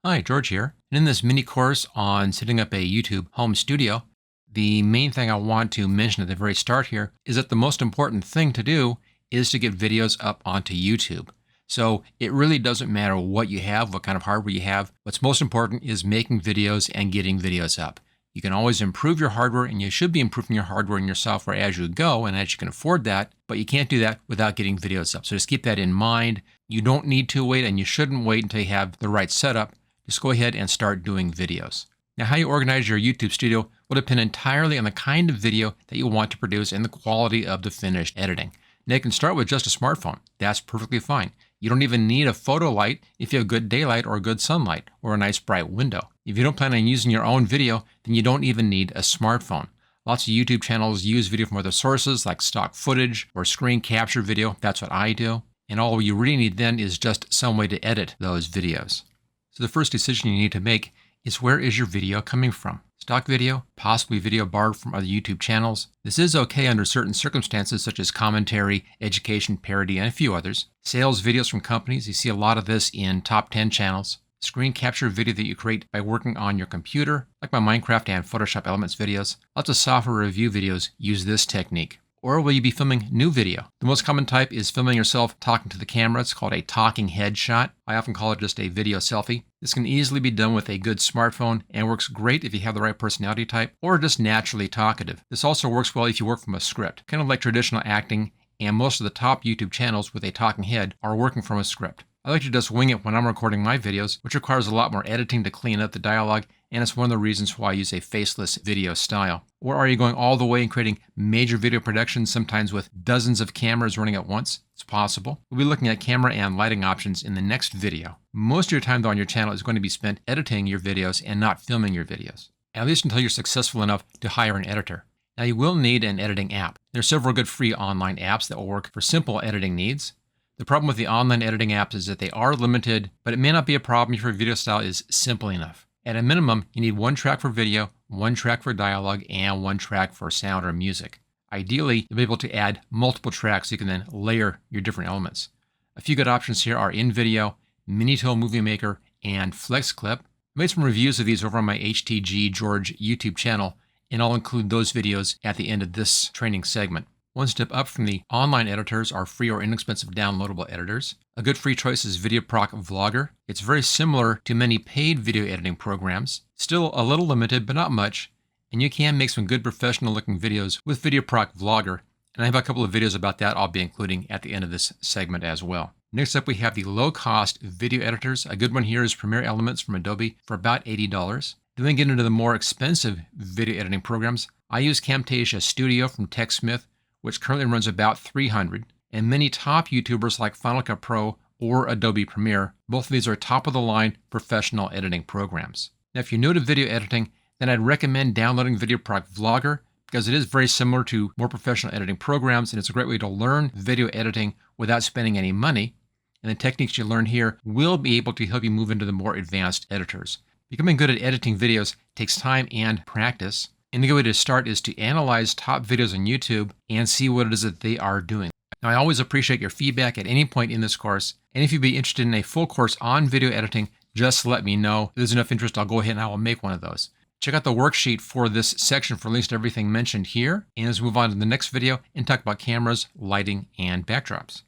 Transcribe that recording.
Hi, George here. And in this mini course on setting up a YouTube home studio, the main thing I want to mention at the very start here is that the most important thing to do is to get videos up onto YouTube. So it really doesn't matter what you have, what kind of hardware you have. What's most important is making videos and getting videos up. You can always improve your hardware, and you should be improving your hardware and your software as you go and as you can afford that, but you can't do that without getting videos up. So just keep that in mind. You don't need to wait, and you shouldn't wait until you have the right setup. Just go ahead and start doing videos. Now, how you organize your YouTube studio will depend entirely on the kind of video that you want to produce and the quality of the finished editing. Now, you can start with just a smartphone. That's perfectly fine. You don't even need a photo light if you have good daylight or good sunlight or a nice bright window. If you don't plan on using your own video, then you don't even need a smartphone. Lots of YouTube channels use video from other sources like stock footage or screen capture video. That's what I do. And all you really need then is just some way to edit those videos. So the first decision you need to make is, where is your video coming from? Stock video, possibly video borrowed from other YouTube channels. This is okay under certain circumstances such as commentary, education, parody, and a few others. Sales videos from companies, you see a lot of this in top 10 channels. Screen capture video that you create by working on your computer, like my Minecraft and Photoshop Elements videos. Lots of software review videos use this technique. Or will you be filming new video? The most common type is filming yourself talking to the camera. It's called a talking head shot. I often call it just a video selfie. This can easily be done with a good smartphone and works great if you have the right personality type or just naturally talkative. This also works well if you work from a script, kind of like traditional acting, and most of the top YouTube channels with a talking head are working from a script. I like to just wing it when I'm recording my videos, which requires a lot more editing to clean up the dialogue, and it's one of the reasons why I use a faceless video style. Or are you going all the way and creating major video productions, sometimes with dozens of cameras running at once? It's possible. We'll be looking at camera and lighting options in the next video. Most of your time, though, on your channel is going to be spent editing your videos and not filming your videos, at least until you're successful enough to hire an editor. Now, you will need an editing app. There are several good free online apps that will work for simple editing needs. The problem with the online editing apps is that they are limited, but it may not be a problem if your video style is simple enough. At a minimum, you need one track for video, one track for dialogue, and one track for sound or music. Ideally, you'll be able to add multiple tracks so you can then layer your different elements. A few good options here are InVideo, Minitool Movie Maker, and FlexClip. I made some reviews of these over on my HTG George YouTube channel, and I'll include those videos at the end of this training segment. One step up from the online editors are free or inexpensive downloadable editors. A good free choice is VideoProc Vlogger. It's very similar to many paid video editing programs. Still a little limited, but not much. And you can make some good professional looking videos with VideoProc Vlogger. And I have a couple of videos about that I'll be including at the end of this segment as well. Next up, we have the low-cost video editors. A good one here is Premiere Elements from Adobe for about $80. Then we get into the more expensive video editing programs. I use Camtasia Studio from TechSmith, which currently runs about $300, and many top YouTubers like Final Cut Pro or Adobe Premiere. Both of these are top-of-the-line professional editing programs. Now, if you're new to video editing, then I'd recommend downloading VideoProc Vlogger, because it is very similar to more professional editing programs, and it's a great way to learn video editing without spending any money. And the techniques you learn here will be able to help you move into the more advanced editors. Becoming good at editing videos takes time and practice. And the good way to start is to analyze top videos on YouTube and see what it is that they are doing. Now, I always appreciate your feedback at any point in this course. And if you'd be interested in a full course on video editing, just let me know. If there's enough interest, I'll go ahead and I will make one of those. Check out the worksheet for this section for links to everything mentioned here. And let's move on to the next video and talk about cameras, lighting, and backdrops.